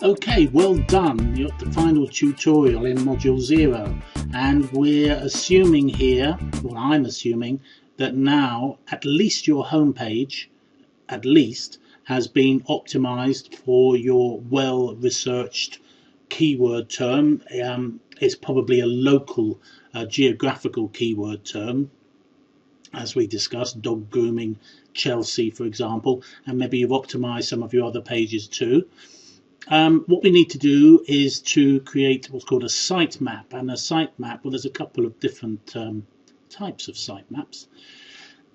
Okay, well done. You're at the final tutorial in Module 0, and we're assuming here, well I'm assuming, that now at least your homepage, at least, has been optimized for your well-researched keyword term. It's probably a local geographical keyword term, as we discussed, dog grooming, Chelsea for example, and maybe you've optimized some of your other pages too. What we need to do is to create what's called a sitemap, and a sitemap, well, there's a couple of different types of sitemaps,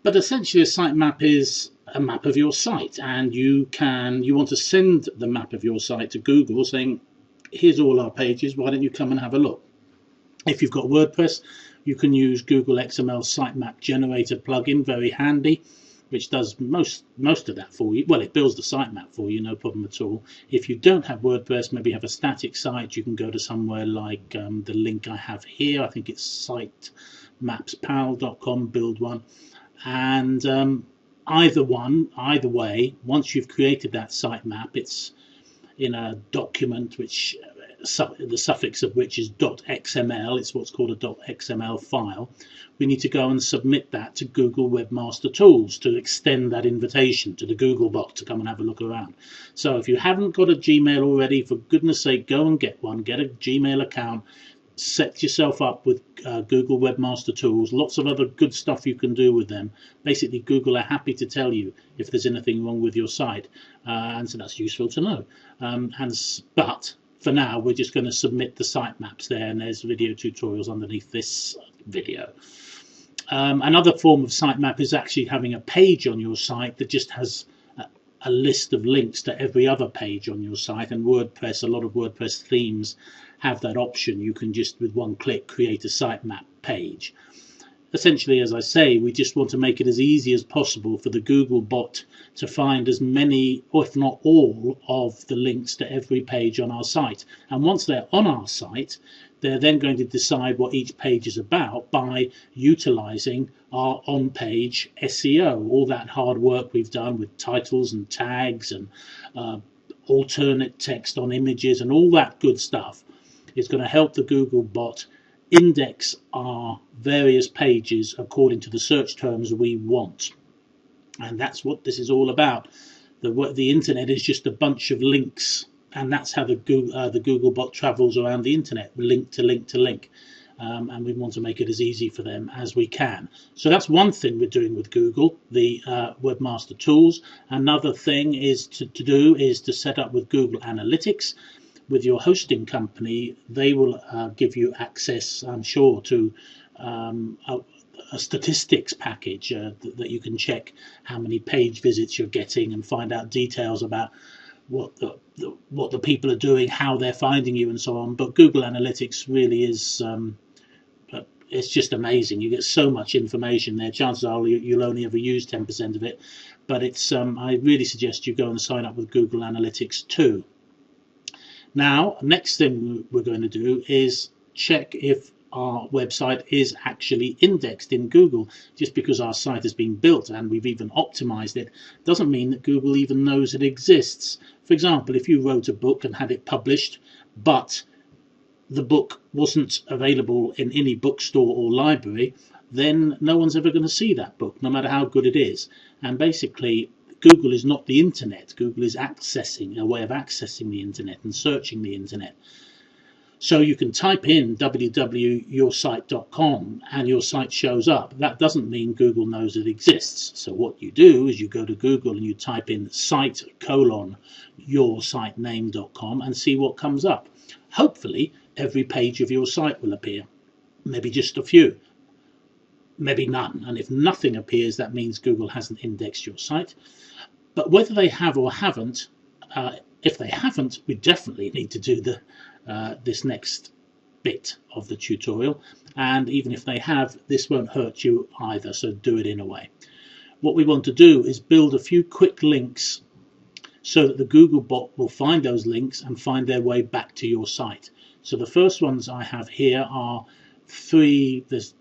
but essentially a sitemap is a map of your site, and you want to send the map of your site to Google saying, here's all our pages, why don't you come and have a look. If you've got WordPress, you can use Google XML sitemap generator plugin, very handy, which does most of that for you. Well, it builds the sitemap for you, no problem at all. If you don't have WordPress, maybe you have a static site, you can go to somewhere like the link I have here. I think it's sitemapspal.com, build one. And either way, once you've created that sitemap, it's in a document which the suffix of which is .xml. It's what's called a .xml file. We need to go and submit that to Google Webmaster Tools to extend that invitation to the Google bot to come and have a look around. So if you haven't got a Gmail already, for goodness sake, go and get one. Get a Gmail account. Set yourself up with Google Webmaster Tools. Lots of other good stuff you can do with them. Basically, Google are happy to tell you if there's anything wrong with your site, and so that's useful to know. But for now, we're just going to submit the sitemaps there, and there's video tutorials underneath this video. Another form of sitemap is actually having a page on your site that just has a list of links to every other page on your site, and WordPress, a lot of WordPress themes have that option. You can just with one click create a sitemap page. Essentially, as I say, we just want to make it as easy as possible for the Google bot to find as many, or if not all, of the links to every page on our site. And once they're on our site, they're then going to decide what each page is about by utilizing our on-page SEO, all that hard work we've done with titles and tags and alternate text on images and all that good stuff is going to help the Google bot index our various pages according to the search terms we want. And that's what this is all about. The internet is just a bunch of links, and that's how the Google bot travels around the internet, link to link to link. And we want to make it as easy for them as we can. So that's one thing we're doing with Google, the Webmaster Tools. Another thing is to set up with Google Analytics. With your hosting company, they will give you access, I'm sure, to a statistics package that you can check how many page visits you're getting and find out details about what the people are doing, how they're finding you, and so on. But Google Analytics really is it's just amazing. You get so much information there. Chances are you'll only ever use 10% of it, but it's I really suggest you go and sign up with Google Analytics too. Now, next thing we're going to do is check if our website is actually indexed in Google. Just because our site has been built and we've even optimized it doesn't mean that Google even knows it exists. For example, if you wrote a book and had it published, but the book wasn't available in any bookstore or library, then no one's ever going to see that book, no matter how good it is. And basically, Google is not the internet. Google is accessing a way of accessing the internet and searching the internet. So you can type in www.yoursite.com and your site shows up. That doesn't mean Google knows it exists. So what you do is you go to Google and you type in site:"yoursitename.com and see what comes up. Hopefully every page of your site will appear. Maybe just a few. Maybe none. And if nothing appears, that means Google hasn't indexed your site. But whether they have or haven't, if they haven't, we definitely need to do this next bit of the tutorial. And even if they have, this won't hurt you either, so do it in a way. What we want to do is build a few quick links so that the Google bot will find those links and find their way back to your site. So the first ones I have here are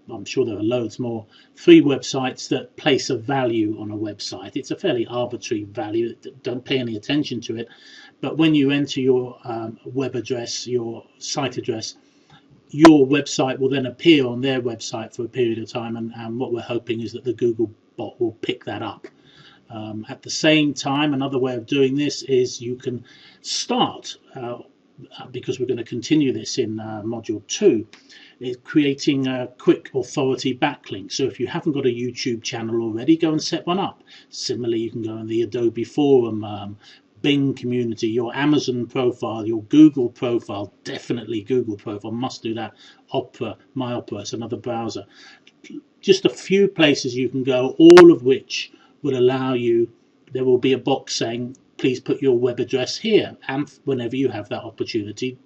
I'm sure there are loads more, 3 websites that place a value on a website. It's a fairly arbitrary value, don't pay any attention to it, But when you enter your web address, your site address, your website will then appear on their website for a period of time, and what we're hoping is that the Google bot will pick that up. At the same time, another way of doing this is you can start, because we're going to continue this in module 2, is creating a quick authority backlink. So if you haven't got a YouTube channel already, go and set one up. Similarly, you can go in the Adobe Forum, Bing community, your Amazon profile, your Google profile, definitely Google profile, must do that. Opera, My Opera, it's another browser. Just a few places you can go, all of which will allow you, there will be a box saying, please put your web address here. And whenever you have that opportunity,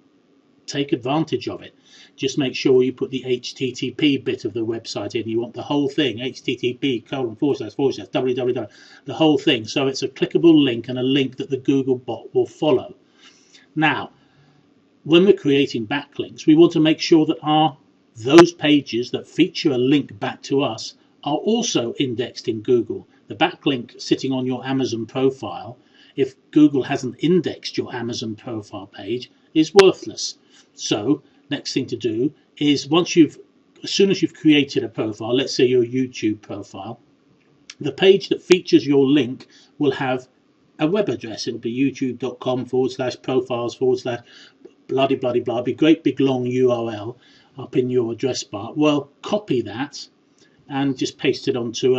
take advantage of it. Just make sure you put the HTTP bit of the website in. You want the whole thing, http://www, the whole thing. So it's a clickable link and a link that the Google bot will follow. Now, when we're creating backlinks, we want to make sure that those pages that feature a link back to us are also indexed in Google. The backlink sitting on your Amazon profile, if Google hasn't indexed your Amazon profile page, is worthless. So next thing to do is as soon as you've created a profile, let's say your YouTube profile, the page that features your link will have a web address. It'll be youtube.com/profiles/bloody be great big long URL up in your address bar. Well, copy that and just paste it onto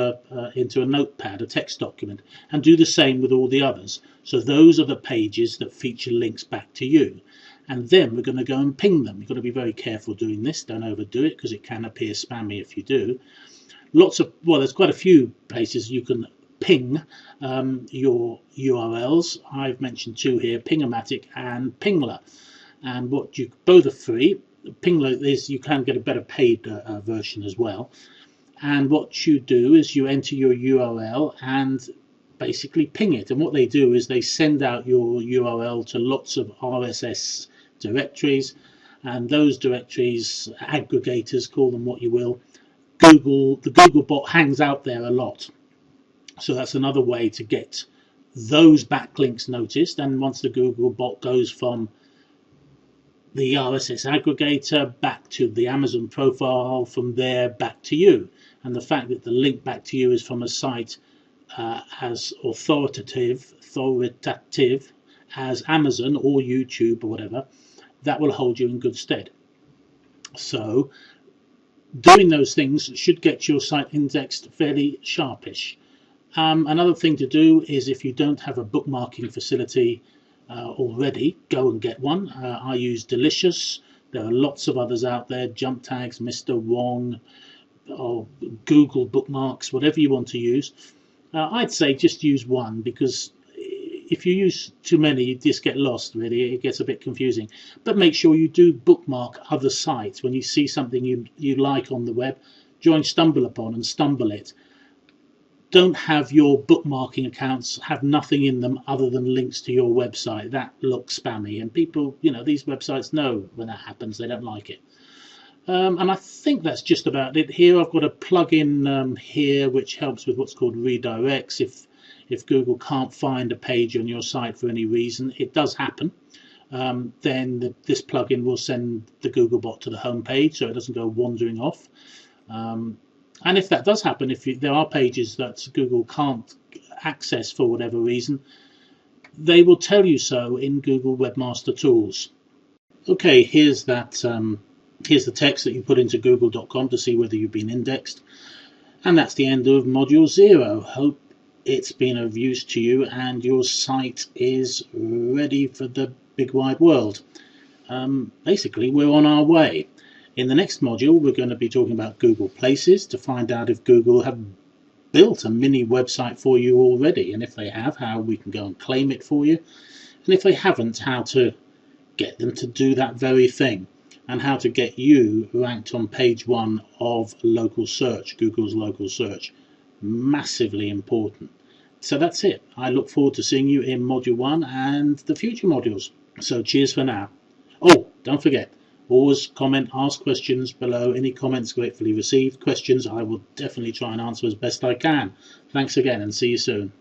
into a notepad, a text document, and do the same with all the others. So those are the pages that feature links back to you. And then we're going to go and ping them. You've got to be very careful doing this. Don't overdo it, because it can appear spammy if you do. There's quite a few places you can ping your URLs. I've mentioned 2 here, Pingomatic and Pingler. And both are free. Pingler is, you can get a better paid version as well. And what you do is you enter your URL and basically ping it. And what they do is they send out your URL to lots of RSS directories, and those directories, aggregators, call them what you will, the Google bot hangs out there a lot. So that's another way to get those backlinks noticed. And once the Google bot goes from the RSS aggregator back to the Amazon profile, from there back to you, and the fact that the link back to you is from a site as authoritative as Amazon or YouTube or whatever, that will hold you in good stead. So doing those things should get your site indexed fairly sharpish. Another thing to do is, if you don't have a bookmarking facility already, go and get one. I use Delicious. There are lots of others out there, Jump Tags, Mr. Wong, or Google Bookmarks, whatever you want to use. I'd say just use one, because if you use too many, you just get lost, really. It gets a bit confusing. But make sure you do bookmark other sites. When you see something you like on the web, join StumbleUpon and Stumble it. Don't have your bookmarking accounts have nothing in them other than links to your website. That looks spammy, and people, these websites know when that happens. They don't like it. And I think that's just about it here. I've got a plugin here which helps with what's called redirects. If Google can't find a page on your site for any reason, it does happen, then this plugin will send the Google bot to the home page, so it doesn't go wandering off. And if that does happen, there are pages that Google can't access for whatever reason, they will tell you so in Google Webmaster Tools. Okay, here's the text that you put into google.com to see whether you've been indexed. And that's the end of module 0. Hope it's been of use to you and your site is ready for the big wide world. Basically, we're on our way. In the next module, we're going to be talking about Google Places to find out if Google have built a mini website for you already, and if they have, how we can go and claim it for you, and if they haven't, how to get them to do that very thing, and how to get you ranked on page 1 of local search, Google's local search. Massively important. So that's it. I look forward to seeing you in module 1 and the future modules. So cheers for now. Oh, don't forget, always comment, ask questions below. Any comments gratefully received. Questions I will definitely try and answer as best I can. Thanks again, and see you soon.